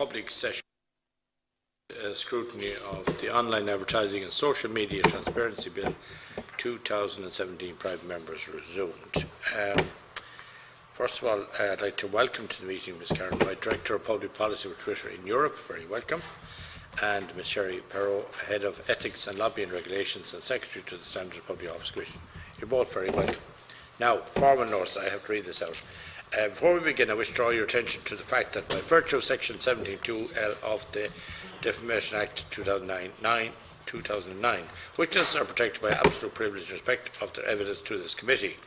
public session scrutiny of the Online Advertising and Social Media Transparency Bill 2017 private members resumed. First of all, I'd like to welcome to the meeting Ms. Karen White, Director of Public Policy for Twitter in Europe, very welcome, and Ms. Sherry Perot, Head of Ethics and Lobbying Regulations and Secretary to the Standards Public Office Commission. You're both very welcome. Now, formal notice, I have to read this out. Before we begin, I wish to draw your attention to the fact that by virtue of Section 17.2L of the Defamation Act 2009, witnesses are protected by absolute privilege in respect of their evidence to this committee.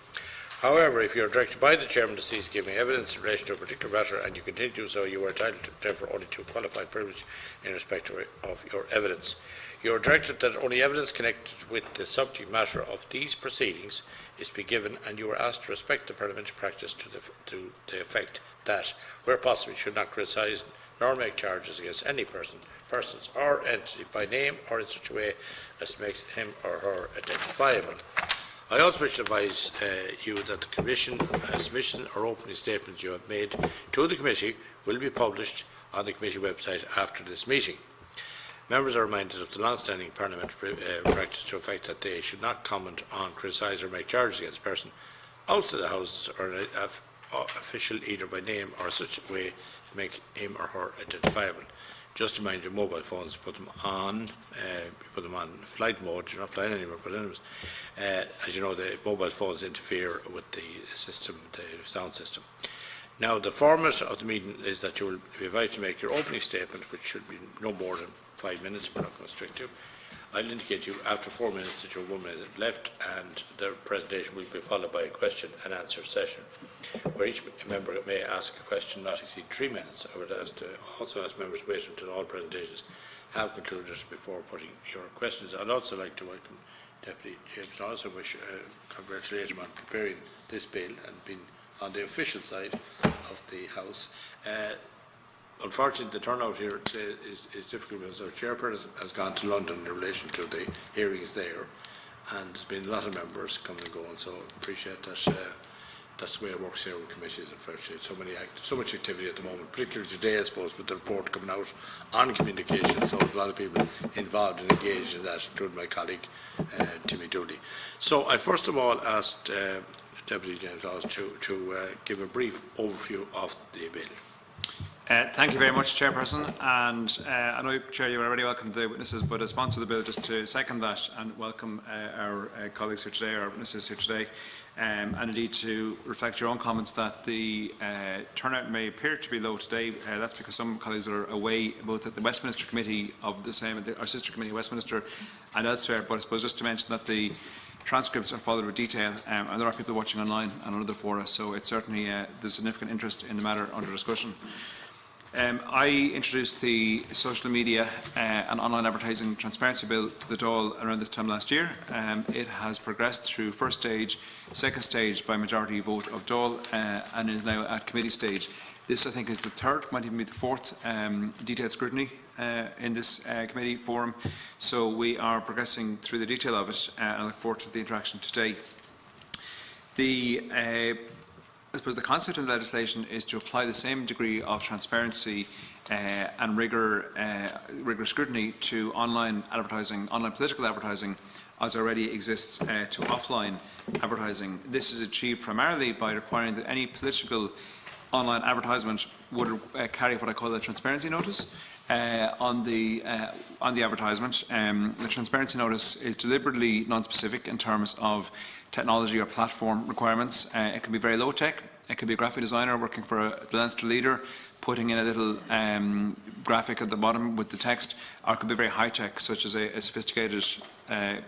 However, if you are directed by the Chairman to cease giving evidence in relation to a particular matter and you continue to do so, you are entitled therefore only to qualified privilege in respect of your evidence. You are directed that only evidence connected with the subject matter of these proceedings is to be given, and you are asked to respect the parliamentary practice to the effect that, where possible, you should not criticise nor make charges against any persons or entity by name or in such a way as to make him or her identifiable. I also wish to advise you that the Commission submission or opening statements you have made to the Committee will be published on the Committee website after this meeting. Members are reminded of the long-standing parliamentary practice to the effect that they should not comment on, criticise or make charges against a person outside the House or an official either by name or such a way to make him or her identifiable. Just to mind your mobile phones, put them on flight mode. You're not flying anywhere, but anyways, as you know, the mobile phones interfere with the system, the sound system. Now, the format of the meeting is that you will be invited to make your opening statement, which should be no more than 5 minutes. We're not going to restrict you. I'll indicate to you after 4 minutes that you have 1 minute left, and the presentation will be followed by a question and answer session, where each member may ask a question not exceed 3 minutes. I would also ask members to wait until all presentations have concluded before putting your questions. I'd also like to welcome Deputy James. I also wish congratulate him on preparing this bill and being on the official side of the House. Unfortunately, the turnout here is difficult because our chairperson has gone to London in relation to the hearings there, and there's been a lot of members coming and going, so I appreciate that. That's the way it works here with committees, unfortunately. So much activity at the moment, particularly today, I suppose, with the report coming out on communication, so there's a lot of people involved and engaged in that, including my colleague, Timmy Dooley. So I first of all asked Deputy James Lawless to give a brief overview of the bill. Thank you very much, Chairperson, and I know, Chair, you are already welcome to the witnesses, but as sponsor of the bill, just to second that and welcome our colleagues here today, our witnesses here today, and indeed to reflect your own comments that the turnout may appear to be low today. That's because some colleagues are away, both at the Westminster Committee of the same, our sister committee, Westminster, and elsewhere. But I suppose just to mention that the transcripts are followed with detail, and there are people watching online and on other fora, so it's certainly there's significant interest in the matter under discussion. I introduced the Social Media and Online Advertising Transparency Bill to the Dáil around this time last year. It has progressed through first stage, second stage by majority vote of Dáil, and is now at committee stage. This, I think, is the third, might even be the fourth, detailed scrutiny in this committee forum. So we are progressing through the detail of it, and I look forward to the interaction today. I suppose the concept of the legislation is to apply the same degree of transparency and rigorous scrutiny to online advertising, online political advertising, as already exists to offline advertising. This is achieved primarily by requiring that any political online advertisement would carry what I call a transparency notice on the advertisement. The transparency notice is deliberately non-specific in terms of technology or platform requirements. It can be very low tech. It could be a graphic designer working for the Leinster leader, putting in a little graphic at the bottom with the text, or it could be very high tech, such as a sophisticated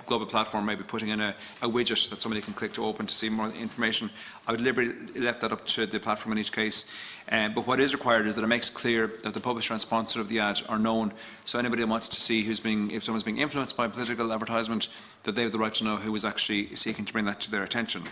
global platform, maybe putting in a widget that somebody can click to open to see more information. I would deliberately left that up to the platform in each case. But what is required is that it makes clear that the publisher and sponsor of the ad are known. So anybody who wants to see if someone's being influenced by political advertisement, that they have the right to know who is actually seeking to bring that to their attention.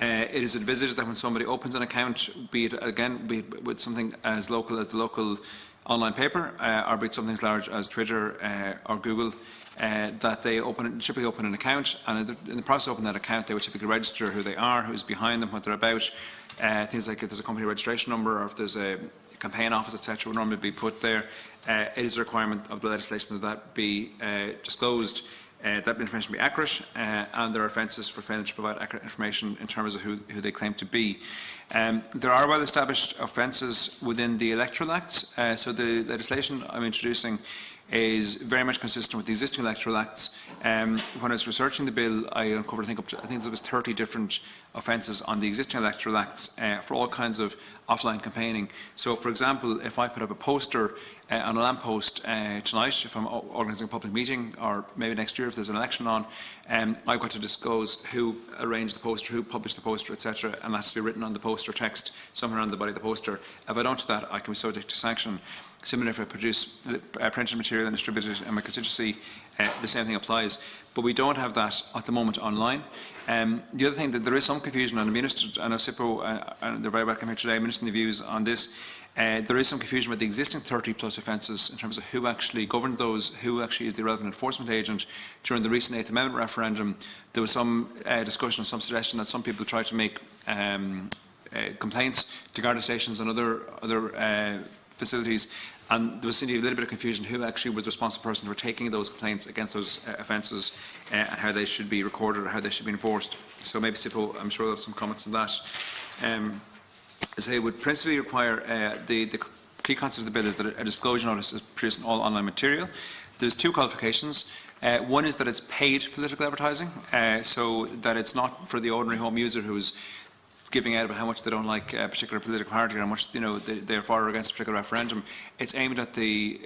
It is envisaged that when somebody opens an account, be it with something as local as the local online paper, or be it something as large as Twitter or Google, that they typically open an account, and in the process of opening that account, they would typically register who they are, who's behind them, what they're about. Things like if there's a company registration number, or if there's a campaign office, etc., would normally be put there. It is a requirement of the legislation that be disclosed, that information be accurate, and there are offences for failing to provide accurate information in terms of who they claim to be. There are well-established offences within the electoral acts, so the legislation I'm introducing is very much consistent with the existing electoral acts. When I was researching the bill, I uncovered, I think there was 30 different offences on the existing electoral acts for all kinds of offline campaigning. So, for example, if I put up a poster on a lamppost tonight, if I'm organising a public meeting, or maybe next year if there's an election on, I've got to disclose who arranged the poster, who published the poster, etc., and that's to be written on the poster text somewhere on the body of the poster. If I don't do that, I can be subject to sanction. Similarly, if I produce printed material and distribute it in my constituency, the same thing applies. But we don't have that at the moment online. The other thing, that there is some confusion, and the Minister, and SIPO, and they're very welcome here today, ministering the views on this. There is some confusion with the existing 30+ offences in terms of who actually governs those, who actually is the relevant enforcement agent. During the recent 8th Amendment referendum, there was some discussion, some suggestion that some people tried to make complaints to Garda stations and other facilities, and there was indeed a little bit of confusion who actually was the responsible person for taking those complaints against those offences, and how they should be recorded or how they should be enforced. So maybe SIPO, I'm sure, will have some comments on that. As I would principally require, the key concept of the bill is that a disclosure notice is produced in all online material. There's two qualifications. One is that it's paid political advertising, so that it's not for the ordinary home user who's giving out about how much they don't like a particular political party or how much they're for or against a particular referendum. It's aimed at the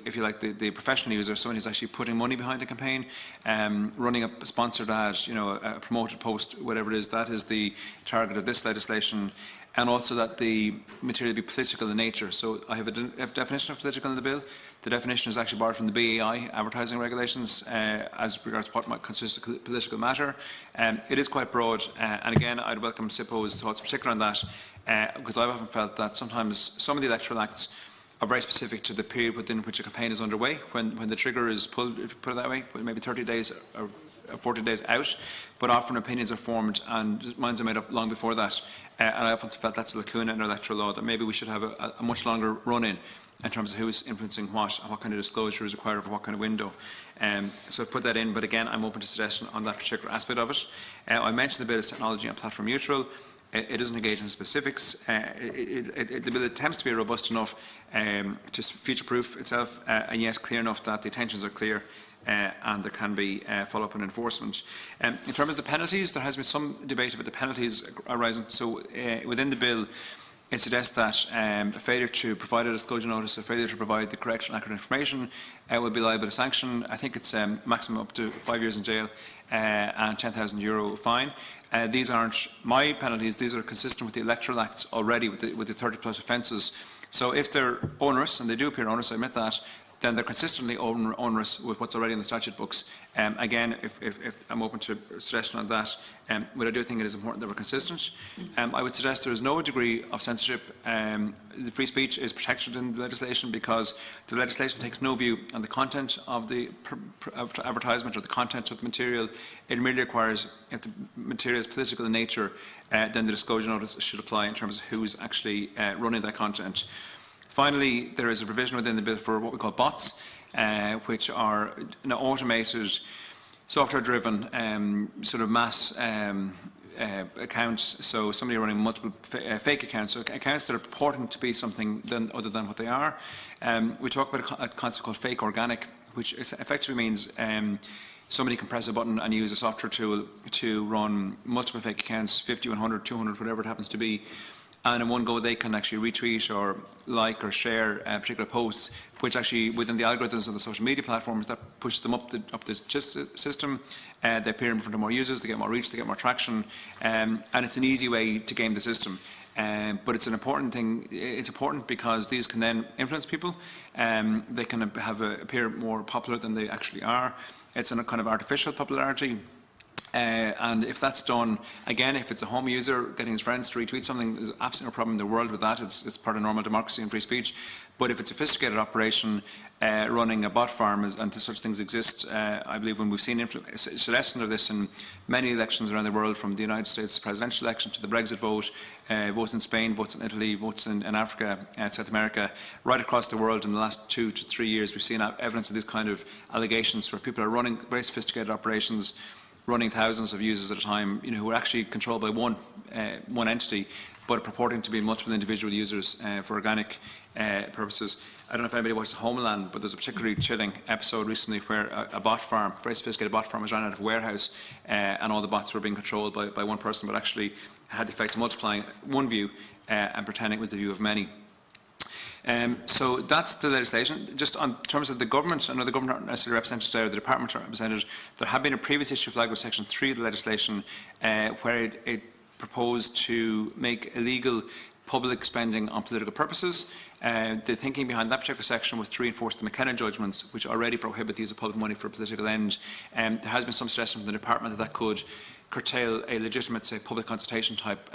professional user, someone who's actually putting money behind a campaign, running a sponsored ad, a promoted post, whatever it is. That is the target of this legislation. And also that the material be political in nature. So I have a definition of political in the bill. The definition is actually borrowed from the BAI advertising regulations as regards what might constitute a political matter. It is quite broad, and again, I'd welcome SIPO's thoughts, particularly on that, because I've often felt that sometimes some of the electoral acts are very specific to the period within which a campaign is underway, when the trigger is pulled, if you put it that way, maybe 30 days or 40 days out, but often opinions are formed and minds are made up long before that. And I often felt that's a lacuna in our electoral law, that maybe we should have a much longer run-in terms of who is influencing what, and what kind of disclosure is required for what kind of window. So I've put that in, but again, I'm open to suggestion on that particular aspect of it. I mentioned the bill is technology and platform neutral. It doesn't engage in specifics. The bill attempts to be robust enough to future-proof itself, and yet clear enough that the intentions are clear, and there can be follow-up and enforcement. In terms of the penalties, there has been some debate about the penalties arising. So within the bill, it suggests that a failure to provide a disclosure notice, a failure to provide the correct and accurate information will be liable to sanction. I think it's maximum up to 5 years in jail and €10,000 fine. These aren't my penalties, these are consistent with the electoral acts already, with the 30+ offences. So if they're onerous, and they do appear onerous, I admit that, then they're consistently onerous with what's already in the statute books. Again, if I'm open to suggestion on that, but I do think it is important that we're consistent. I would suggest there is no degree of censorship. The free speech is protected in the legislation because the legislation takes no view on the content of the advertisement or the content of the material. It merely requires, if the material is political in nature, then the disclosure notice should apply in terms of who is actually running that content. Finally, there is a provision within the bill for what we call bots, which are automated, software-driven sort of mass accounts. So somebody running multiple fake accounts, so accounts that are purporting to be something other than what they are. We talk about a concept called fake organic, which effectively means somebody can press a button and use a software tool to run multiple fake accounts, 50, 100, 200, whatever it happens to be. And in one go, they can actually retweet or like or share particular posts, which actually, within the algorithms of the social media platforms, that pushes them up the system. They appear in front of more users, they get more reach, they get more traction, and it's an easy way to game the system. But it's an important thing. It's important because these can then influence people. They can appear more popular than they actually are. It's a kind of artificial popularity. And if that's done, again, if it's a home user getting his friends to retweet something, there's absolutely no problem in the world with that. It's part of normal democracy and free speech. But if it's a sophisticated operation running a bot farm, and such things exist, I believe when we've seen suggestion of this in many elections around the world, from the United States presidential election to the Brexit vote, votes in Spain, votes in Italy, votes in Africa, South America, right across the world in the last 2 to 3 years, we've seen evidence of this kind of allegations where people are running very sophisticated operations, running thousands of users at a time, who are actually controlled by one entity, but purporting to be multiple individual users for organic purposes. I don't know if anybody watches Homeland, but there's a particularly chilling episode recently where a bot farm, very sophisticated bot farm, was run out of a warehouse, and all the bots were being controlled by one person, but actually had the effect of multiplying one view and pretending it was the view of many. So that's the legislation. Just on terms of the government, I know the government aren't necessarily represented today, or the department are represented. There had been a previous issue flagged with Section 3 of the legislation where it proposed to make illegal public spending on political purposes. The thinking behind that particular section was to reinforce the McKenna judgments, which already prohibit the use of public money for a political end. There has been some suggestion from the department that could curtail a legitimate, say, public consultation type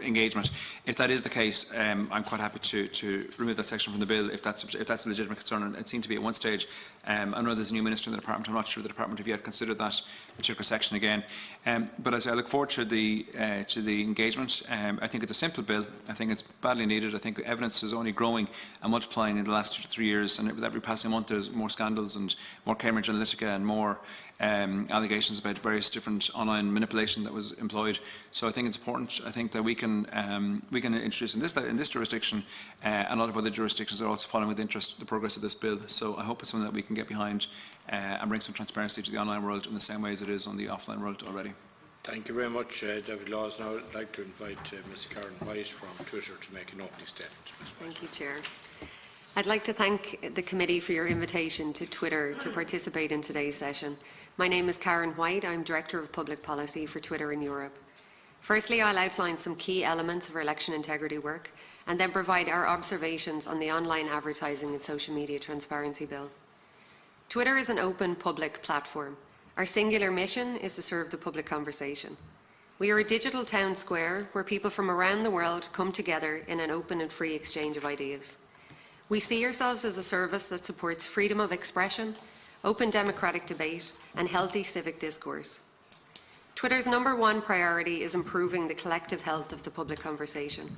engagement. If that is the case, I'm quite happy to remove that section from the bill if that's a legitimate concern, and it seemed to be at one stage. I know there's a new minister in the department. I'm not sure the department have yet considered that particular section again. But as I look forward to the engagement, I think it's a simple bill. I think it's badly needed. I think evidence is only growing and multiplying in the last 2 to 3 years, and with every passing month there's more scandals and more Cambridge Analytica and more allegations about various different online manipulation that was employed. So I think it's important. I think that we can introduce in this jurisdiction, and a lot of other jurisdictions are also following with interest the progress of this bill. So I hope it's something that we can get behind and bring some transparency to the online world in the same way as it is on the offline world already. Thank you very much, David Laws. Now I'd like to invite Ms. Karen White from Twitter to make an opening statement. Thank you, Chair. I'd like to thank the committee for your invitation to Twitter to participate in today's session. My name is Karen White. I'm Director of Public Policy for Twitter in Europe. Firstly, I'll outline some key elements of our election integrity work and then provide our observations on the online advertising and social media transparency bill. Twitter is an open public platform. Our singular mission is to serve the public conversation. We are a digital town square where people from around the world come together in an open and free exchange of ideas. We see ourselves as a service that supports freedom of expression, open democratic debate, and healthy civic discourse. Twitter's #1 priority is improving the collective health of the public conversation.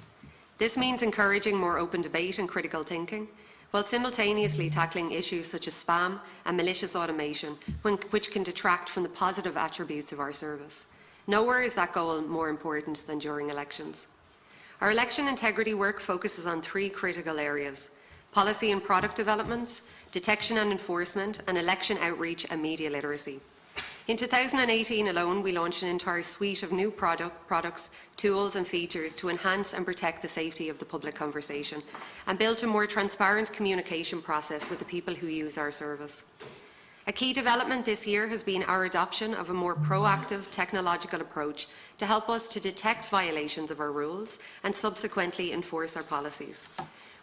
This means encouraging more open debate and critical thinking, while simultaneously tackling issues such as spam and malicious automation, which can detract from the positive attributes of our service. Nowhere is that goal more important than during elections. Our election integrity work focuses on 3 critical areas: policy and product developments, detection and enforcement, and election outreach and media literacy. In 2018 alone, we launched an entire suite of new products, tools and features to enhance and protect the safety of the public conversation, and built a more transparent communication process with the people who use our service. A key development this year has been our adoption of a more proactive technological approach to help us to detect violations of our rules and subsequently enforce our policies.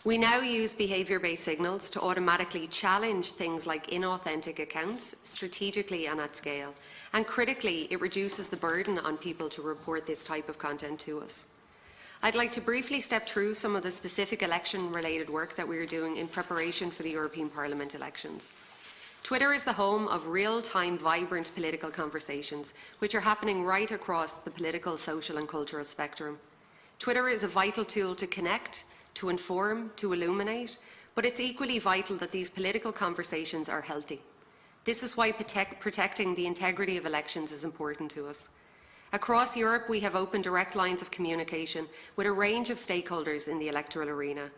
We now use behaviour-based signals to automatically challenge things like inauthentic accounts strategically and at scale, and critically, it reduces the burden on people to report this type of content to us. I'd like to briefly step through some of the specific election-related work that we are doing in preparation for the European Parliament elections. Twitter is the home of real-time, vibrant political conversations, which are happening right across the political, social and cultural spectrum. Twitter is a vital tool to connect, to inform, to illuminate, but it's equally vital that these political conversations are healthy. This is why protecting the integrity of elections is important to us. Across Europe, we have open direct lines of communication with a range of stakeholders in the electoral arena.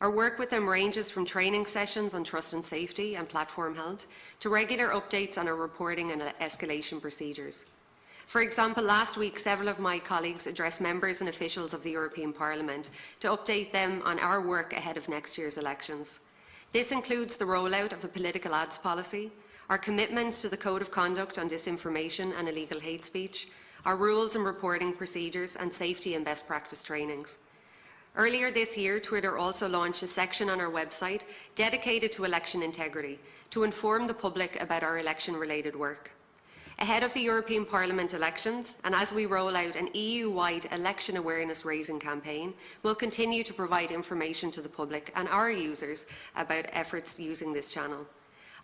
Our work with them ranges from training sessions on trust and safety and platform health to regular updates on our reporting and escalation procedures. For example, last week, several of my colleagues addressed members and officials of the European Parliament to update them on our work ahead of next year's elections. This includes the rollout of a political ads policy, our commitments to the Code of Conduct on disinformation and illegal hate speech, our rules and reporting procedures, and safety and best practice trainings. Earlier this year, Twitter also launched a section on our website dedicated to election integrity to inform the public about our election-related work. Ahead of the European Parliament elections, and as we roll out an EU-wide election awareness raising campaign, we'll continue to provide information to the public and our users about efforts using this channel.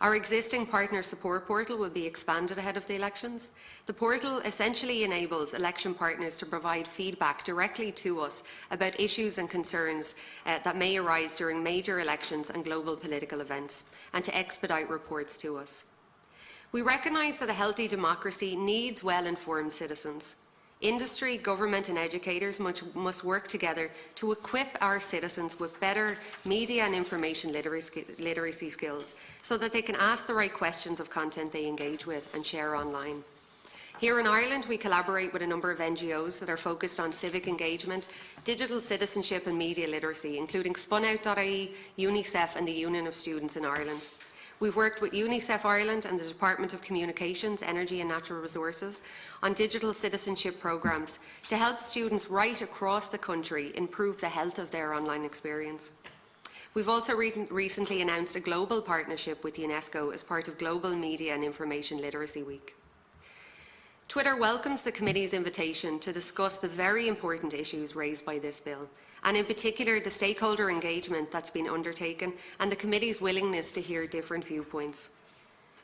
Our existing partner support portal will be expanded ahead of the elections. The portal essentially enables election partners to provide feedback directly to us about issues and concerns that may arise during major elections and global political events, and to expedite reports to us. We recognise that a healthy democracy needs well-informed citizens. Industry, government and educators must work together to equip our citizens with better media and information literacy skills so that they can ask the right questions of content they engage with and share online. Here in Ireland, we collaborate with a number of NGOs that are focused on civic engagement, digital citizenship and media literacy, including spunout.ie, UNICEF and the Union of Students in Ireland. We've worked with UNICEF Ireland and the Department of Communications, Energy and Natural Resources on digital citizenship programmes to help students right across the country improve the health of their online experience. We've also recently announced a global partnership with UNESCO as part of Global Media and Information Literacy Week. Twitter welcomes the committee's invitation to discuss the very important issues raised by this bill, and in particular the stakeholder engagement that's been undertaken and the committee's willingness to hear different viewpoints.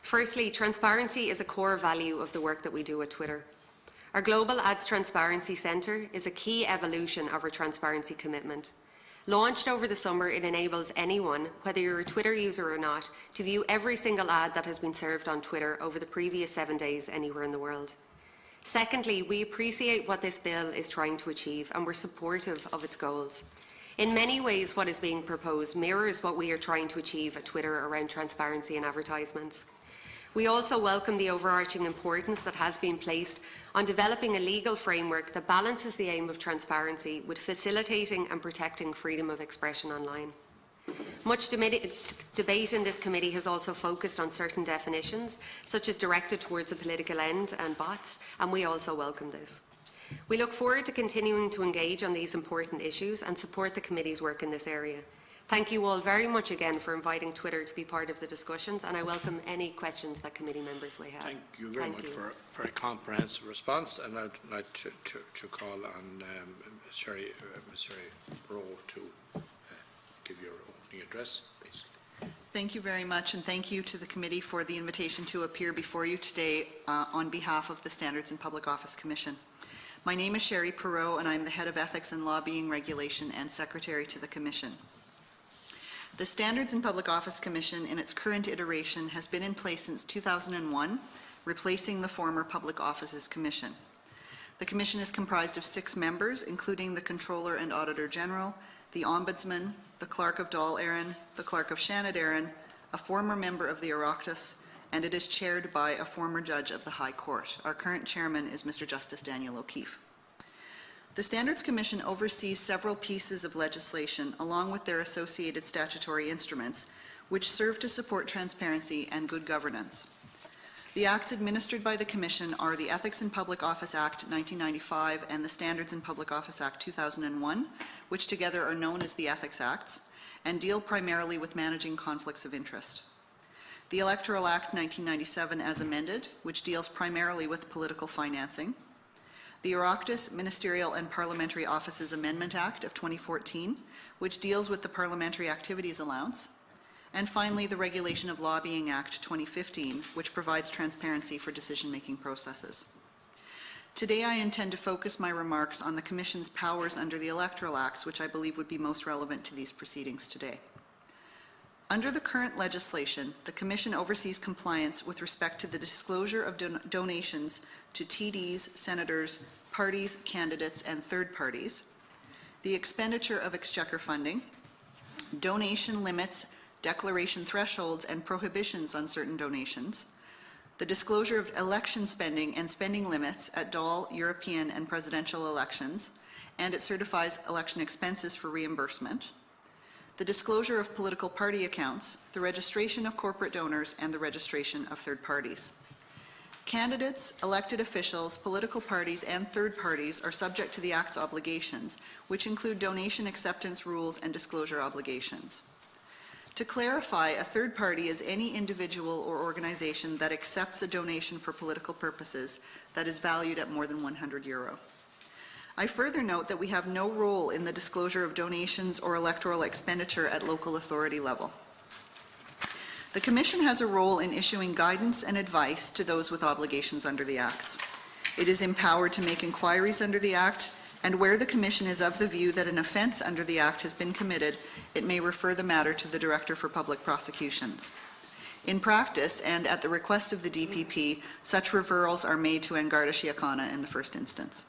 Firstly, transparency is a core value of the work that we do at Twitter. Our Global Ads Transparency Centre is a key evolution of our transparency commitment. Launched over the summer, it enables anyone, whether you're a Twitter user or not, to view every single ad that has been served on Twitter over the previous 7 days anywhere in the world. Secondly, we appreciate what this bill is trying to achieve and we're supportive of its goals. In many ways, what is being proposed mirrors what we are trying to achieve at Twitter around transparency and advertisements. We also welcome the overarching importance that has been placed on developing a legal framework that balances the aim of transparency with facilitating and protecting freedom of expression online. Much debate in this committee has also focused on certain definitions, such as directed towards a political end and bots, and we also welcome this. We look forward to continuing to engage on these important issues and support the committee's work in this area. Thank you all very much again for inviting Twitter to be part of the discussions, and I welcome any questions that committee members may have. Thank you very much for a very comprehensive response, and I'd like to call on Sherry Rowe to give your opening address, please. Thank you very much, and thank you to the committee for the invitation to appear before you today on behalf of the Standards and Public Office Commission. My name is Sherry Perot, and I'm the Head of Ethics and Lobbying Regulation and Secretary to the Commission. The Standards and Public Office Commission, in its current iteration, has been in place since 2001, replacing the former Public Offices Commission. The Commission is comprised of 6 members, including the Controller and Auditor General, the Ombudsman, the Clerk of Dáil Éireann, the Clerk of Seanad Éireann, a former member of the Oireachtas, and it is chaired by a former judge of the High Court. Our current chairman is Mr. Justice Daniel O'Keefe. The Standards Commission oversees several pieces of legislation along with their associated statutory instruments, which serve to support transparency and good governance. The acts administered by the Commission are the Ethics in Public Office Act 1995 and the Standards in Public Office Act 2001, which together are known as the Ethics Acts, and deal primarily with managing conflicts of interest. The Electoral Act 1997 as amended, which deals primarily with political financing. The Oireachtas Ministerial and Parliamentary Offices Amendment Act of 2014, which deals with the Parliamentary Activities Allowance. And finally, the Regulation of Lobbying Act 2015, which provides transparency for decision-making processes. Today, I intend to focus my remarks on the Commission's powers under the Electoral Acts, which I believe would be most relevant to these proceedings today. Under the current legislation, the Commission oversees compliance with respect to the disclosure of donations to TDs, senators, parties, candidates, and third parties, the expenditure of exchequer funding, donation limits, declaration thresholds, and prohibitions on certain donations, the disclosure of election spending and spending limits at Dáil, European, and presidential elections, and it certifies election expenses for reimbursement, the disclosure of political party accounts, the registration of corporate donors, and the registration of third parties. Candidates, elected officials, political parties, and third parties are subject to the Act's obligations, which include donation acceptance rules and disclosure obligations. To clarify, a third party is any individual or organization that accepts a donation for political purposes that is valued at more than €100. I further note that we have no role in the disclosure of donations or electoral expenditure at local authority level. The Commission has a role in issuing guidance and advice to those with obligations under the Acts. It is empowered to make inquiries under the Act, and where the Commission is of the view that an offence under the Act has been committed, it may refer the matter to the Director for Public Prosecutions. In practice, and at the request of the DPP, such referrals are made to An Garda Síochána in the first instance.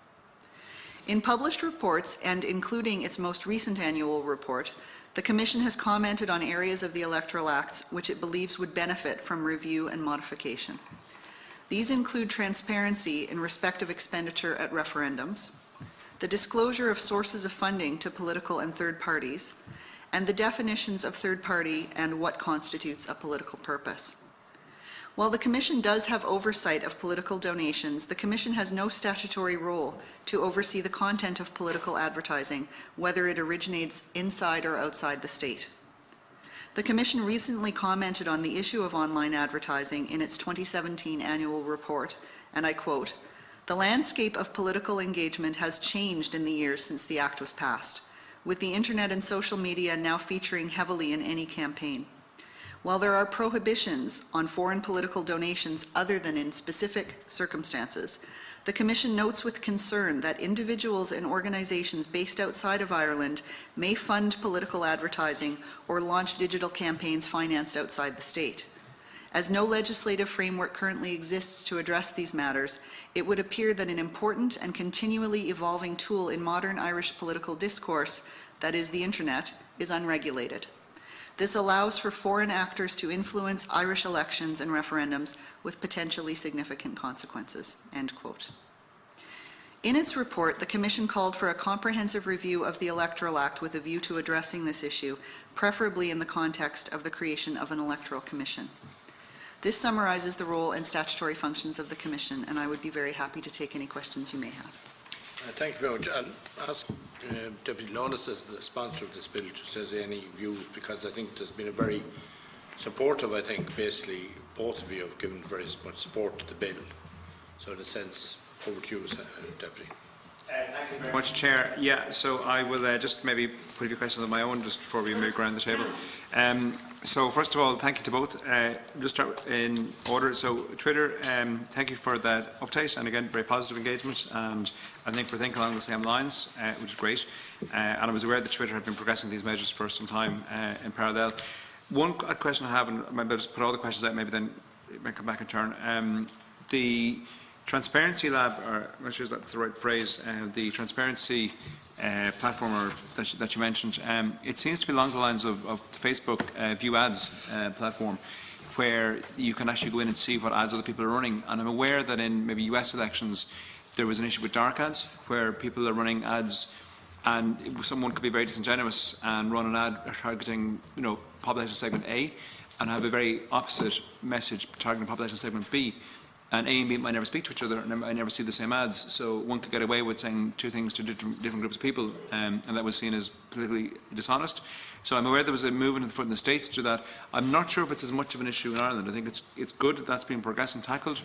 In published reports, and including its most recent annual report, the Commission has commented on areas of the Electoral Acts which it believes would benefit from review and modification. These include transparency in respect of expenditure at referendums, the disclosure of sources of funding to political and third parties, and the definitions of third party and what constitutes a political purpose. While the Commission does have oversight of political donations, the Commission has no statutory role to oversee the content of political advertising, whether it originates inside or outside the state. The Commission recently commented on the issue of online advertising in its 2017 annual report, and I quote, "The landscape of political engagement has changed in the years since the Act was passed, with the Internet and social media now featuring heavily in any campaign. While there are prohibitions on foreign political donations other than in specific circumstances, the Commission notes with concern that individuals and organizations based outside of Ireland may fund political advertising or launch digital campaigns financed outside the state. As no legislative framework currently exists to address these matters, it would appear that an important and continually evolving tool in modern Irish political discourse, that is the Internet, is unregulated. This allows for foreign actors to influence Irish elections and referendums with potentially significant consequences." End quote. In its report, the Commission called for a comprehensive review of the Electoral Act with a view to addressing this issue, preferably in the context of the creation of an electoral commission. This summarizes the role and statutory functions of the Commission, and I would be very happy to take any questions you may have. Thank you very much. I'll ask Deputy Lawless, as the sponsor of this bill, just as any views, because I think there's been a very supportive, I think, basically both of you have given very much support to the bill. So in a sense, over to you, Deputy. Thank you very much, Chair. Yeah, so I will just maybe put a few questions of my own just before we move around the table. So first of all, thank you to both. Just start in order. So Twitter, thank you for that update, and again, very positive engagement, and I think we're thinking along the same lines, which is great. And I was aware that Twitter had been progressing these measures for some time in parallel. One question I have, and maybe I'll just put all the questions out, maybe then it might come back in turn. The Transparency Lab, or I'm not sure if that's the right phrase, the Transparency platform that you mentioned, it seems to be along the lines of the Facebook View Ads platform, where you can actually go in and see what ads other people are running. And I'm aware that in maybe US elections, there was an issue with dark ads, where people are running ads, and someone could be very disingenuous and run an ad targeting, population segment A, and have a very opposite message targeting population segment B. And A and B might never speak to each other, and might never see the same ads. So one could get away with saying two things to different groups of people, and that was seen as politically dishonest. So I'm aware there was a movement in the States to that. I'm not sure if it's as much of an issue in Ireland. I think it's good that that's been progressed and tackled.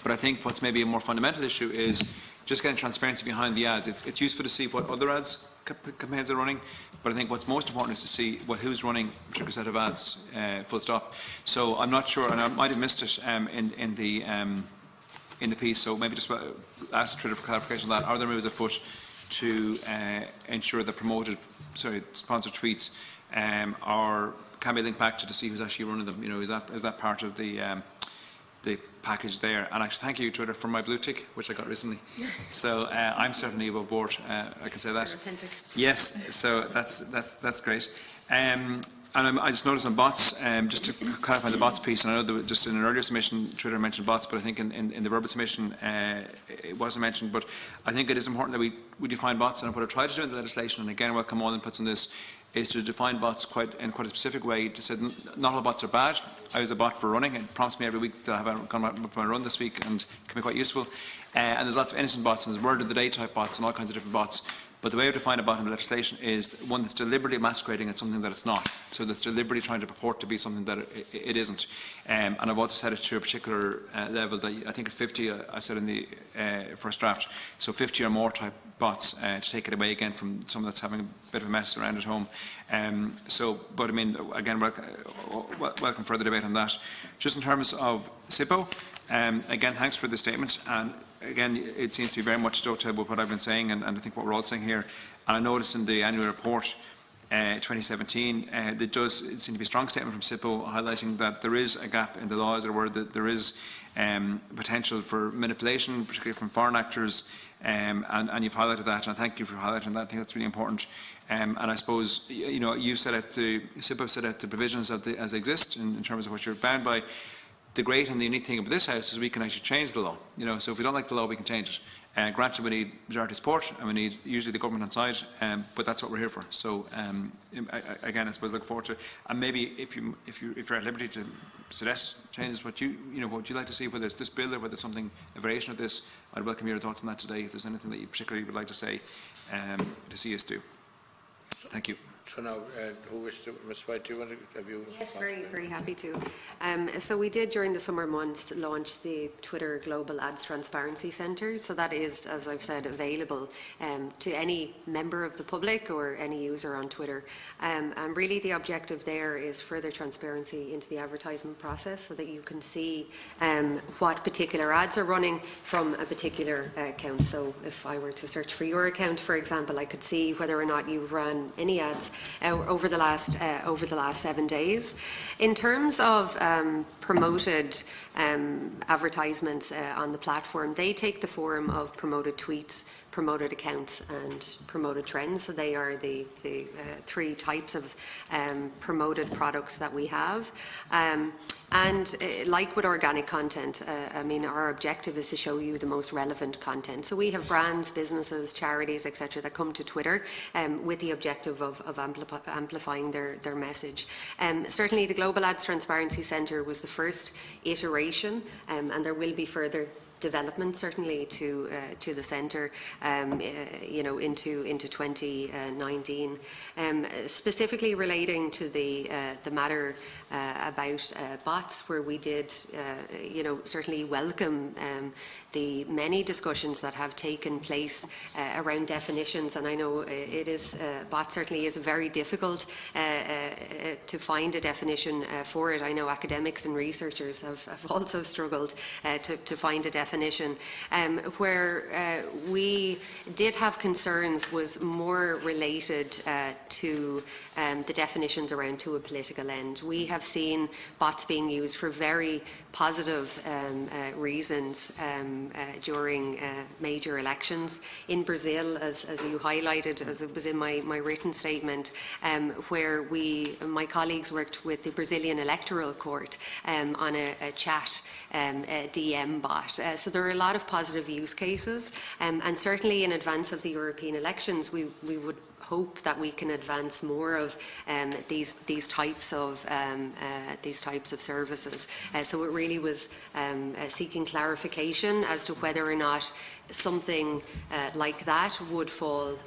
But I think what's maybe a more fundamental issue is just getting transparency behind the ads. It's useful to see what other ads campaigns are running, but I think what's most important is to see who's running a particular set of ads, full stop. So I'm not sure, and I might have missed it in the piece, so maybe just ask Twitter for clarification on that. Are there moves afoot to ensure that sponsored tweets can be linked back to see who's actually running them? Is that part of the package there? And actually, thank you, Twitter, for my blue tick, which I got recently. So I'm certainly above board. I can say that. You're authentic. Yes. So that's great. And I just noticed on bots, just to clarify the bots piece, and I know that just in an earlier submission, Twitter mentioned bots, but I think in the verbal submission it wasn't mentioned. But I think it is important that we define bots, and what I try to do in the legislation, and again, welcome all inputs on this, is to define bots in quite a specific way. To say not all bots are bad. I use a bot for running. It prompts me every week to have gone out for my run this week, and can be quite useful. and there's lots of innocent bots, and there's word of the day type bots and all kinds of different bots. But the way we define a bot in the legislation is one that's deliberately masquerading as something that it's not. So that's deliberately trying to purport to be something that it isn't. And I've also set it to a particular level that I think it's 50, I said in the first draft. So 50 or more type bots to take it away again from someone that's having a bit of a mess around at home. But I mean, again, welcome further debate on that. Just in terms of SIPO, again, thanks for the statement. And again, it seems to be very much dovetailed with what I've been saying, and I think what we're all saying here. And I noticed in the annual report 2017, there does seem to be a strong statement from SIPO highlighting that there is a gap in the law, as it were, that there is potential for manipulation, particularly from foreign actors, and you've highlighted that, and thank you for highlighting that. I think that's really important. And I suppose, you know, you've set out SIPO set out the provisions as they exist in terms of what you're bound by. The great and the unique thing about this House is we can actually change the law. You know, so if we don't like the law, we can change it. Granted, we need majority support, and we need usually the government on side, but that's what we're here for. So, again, I suppose look forward to, and maybe if you're at liberty to suggest changes, what would you like to see, whether it's this bill or whether it's something, a variation of this, I'd welcome your thoughts on that today. If there's anything that you particularly would like to say, to see us do. Thank you. So now, who wishes to, Ms. White, do you want to, have you? Yes, very happy to. So we did during the summer months launch the Twitter Global Ads Transparency Centre. So that is, as I've said, available to any member of the public or any user on Twitter. And really the objective there is further transparency into the advertisement process so that you can see what particular ads are running from a particular account. So if I were to search for your account, for example, I could see whether or not you've run any ads over the last 7 days. In terms of promoted advertisements on the platform, they take the form of promoted tweets, promoted accounts and promoted trends. So they are the three types of promoted products that we have. And like with organic content, I mean, our objective is to show you the most relevant content. So we have brands, businesses, charities, etc., that come to Twitter with the objective of amplifying their message. Certainly, the Global Ads Transparency Centre was the first iteration, and there will be further development certainly to the centre, into 2019. Specifically relating to the matter about bots, where we did, certainly welcome the many discussions that have taken place around definitions, and I know it is bot certainly is very difficult to find a definition for it. I know academics and researchers have also struggled to find a definition. Where we did have concerns was more related to the definitions around to a political end. We have seen bots being used for very positive reasons during major elections. In Brazil, as you highlighted, as it was in my written statement, where my colleagues worked with the Brazilian Electoral Court on a chat DM bot. So there are a lot of positive use cases, and certainly in advance of the European elections, we would hope that we can advance more of these types of services. So it really was seeking clarification as to whether or not something like that would fall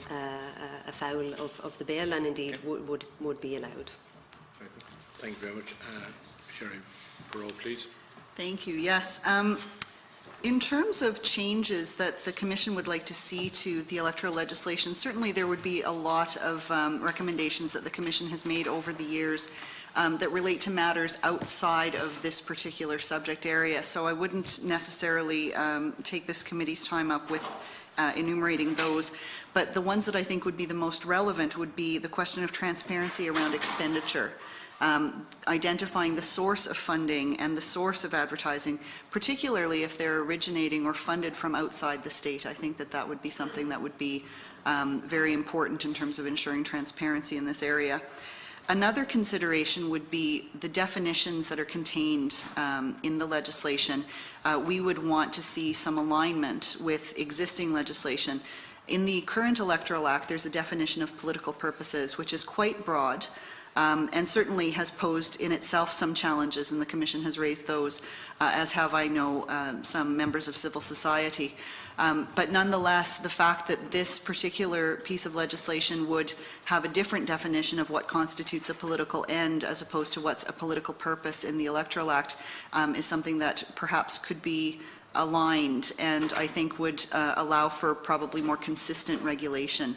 afoul of the bill, and indeed would be allowed. Thank you very much. Sherry Perot, please. Thank you. Yes. In terms of changes that the Commission would like to see to the electoral legislation, certainly there would be a lot of recommendations that the Commission has made over the years that relate to matters outside of this particular subject area. So I wouldn't necessarily take this committee's time up with enumerating those, but the ones that I think would be the most relevant would be the question of transparency around expenditure. Identifying the source of funding and the source of advertising, particularly if they're originating or funded from outside the state. I think that would be something that would be very important in terms of ensuring transparency in this area. Another consideration would be the definitions that are contained in the legislation. We would want to see some alignment with existing legislation. In the current Electoral Act, there's a definition of political purposes, which is quite broad. and certainly has posed in itself some challenges, and the Commission has raised those, as have, I know, some members of civil society. But nonetheless, the fact that this particular piece of legislation would have a different definition of what constitutes a political end as opposed to what's a political purpose in the Electoral Act is something that perhaps could be aligned, and I think would allow for probably more consistent regulation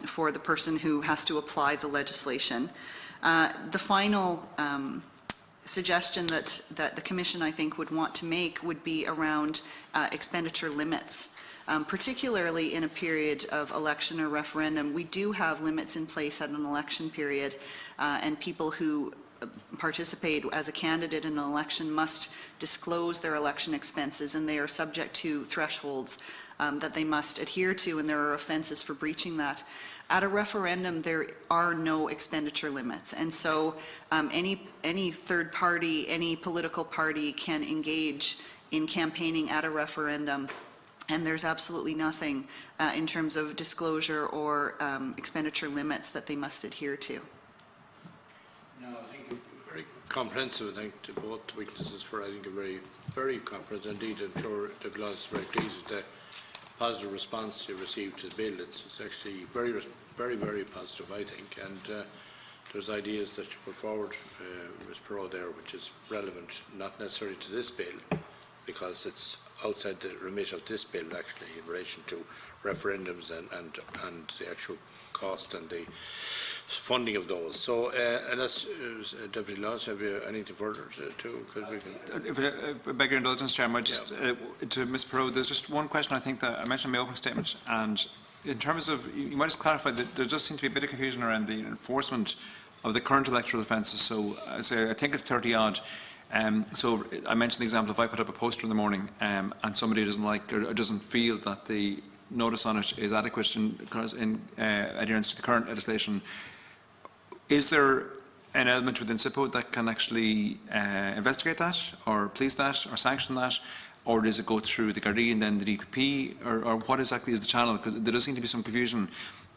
for the person who has to apply the legislation. The final suggestion that the Commission, I think, would want to make would be around expenditure limits. Particularly in a period of election or referendum, we do have limits in place at an election period, and people who participate as a candidate in an election must disclose their election expenses, and they are subject to thresholds that they must adhere to, and there are offences for breaching that. At a referendum, there are no expenditure limits, and so any third party, any political party can engage in campaigning at a referendum, and there's absolutely nothing in terms of disclosure or expenditure limits that they must adhere to. No, I think very comprehensive. I think to both witnesses for, I think, a very comprehensive. Indeed, I'm sure the Lawless is very pleased with the positive response you received to the bill. It's actually very positive, I think, and there's ideas that you put forward, Ms. Perot, there, which is relevant, not necessarily to this bill, because it's outside the remit of this bill, actually, in relation to referendums and the actual cost and the funding of those. So, unless Deputy Lawless, have you anything further to If I beg your indulgence, Chairman, just to Ms. Perot, there's just one question I think that I mentioned in my opening statement, and in terms of, you might just clarify that there does seem to be a bit of confusion around the enforcement of the current electoral offences. So, I think it's 30 odd. So I mentioned the example, if I put up a poster in the morning and somebody doesn't like or doesn't feel that the notice on it is adequate in adherence to the current legislation, is there an element within SIPO that can actually investigate that, or police that, or sanction that, or does it go through the Gardaí and then the DPP, or what exactly is the channel? Because there does seem to be some confusion,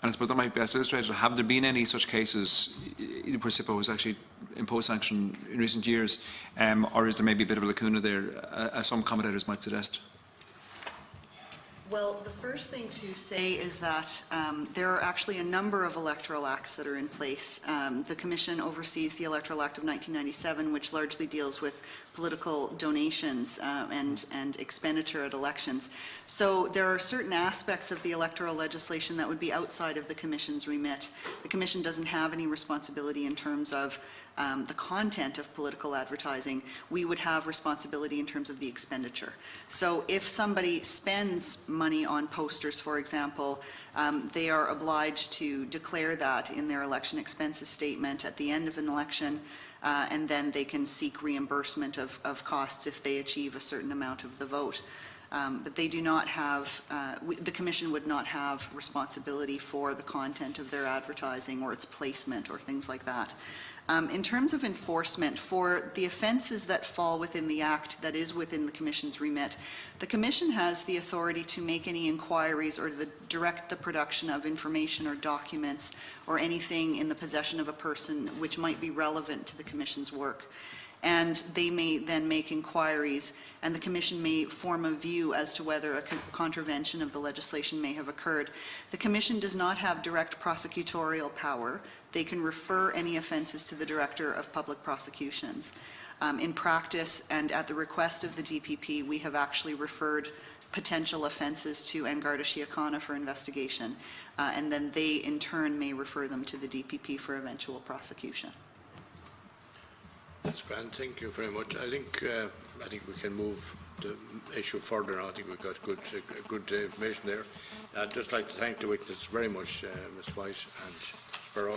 and I suppose that might be best illustrated. Have there been any such cases where SIPO has actually imposed sanction in recent years, or is there maybe a bit of a lacuna there, as some commentators might suggest? Well, the first thing to say is that there are actually a number of electoral acts that are in place. The Commission oversees the Electoral Act of 1997, which largely deals with political donations and expenditure at elections. So there are certain aspects of the electoral legislation that would be outside of the Commission's remit. The Commission doesn't have any responsibility in terms of the content of political advertising. We would have responsibility in terms of the expenditure. So if somebody spends money on posters, for example, they are obliged to declare that in their election expenses statement at the end of an election, and then they can seek reimbursement of costs if they achieve a certain amount of the vote. But they do not have, the Commission would not have responsibility for the content of their advertising or its placement or things like that. In terms of enforcement, for the offences that fall within the Act that is within the Commission's remit, the Commission has the authority to make any inquiries or direct the production of information or documents or anything in the possession of a person which might be relevant to the Commission's work. And they may then make inquiries, and the Commission may form a view as to whether a contravention of the legislation may have occurred. The Commission does not have direct prosecutorial power. They can refer any offences to the Director of Public Prosecutions. In practice, and at the request of the DPP, we have actually referred potential offences to Garda Síochána for investigation, and then they, in turn, may refer them to the DPP for eventual prosecution. That's grand. Thank you very much. I think we can move the issue further now. I think we've got good information there. I'd just like to thank the witnesses very much, Ms. White and Sparrow,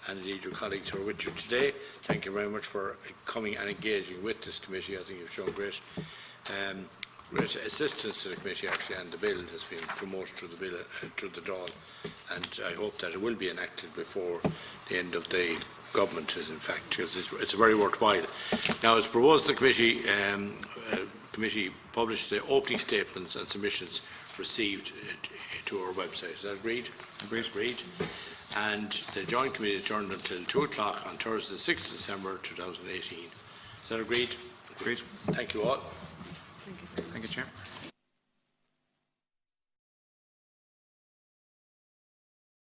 and indeed your colleagues who are with you today. Thank you very much for coming and engaging with this committee. I think you've shown great assistance to the committee, actually, and the bill has been promoted through the bill through the Dáil, and I hope that it will be enacted before the end of the government is, in fact, because it's very worthwhile. Now, as proposed, the committee published the opening statements and submissions received to our website. Is that agreed? Agreed. and the joint committee adjourned until 2 o'clock on Thursday, 6th December 2018. Is that agreed? Agreed. Thank you all. Thank you, Chair.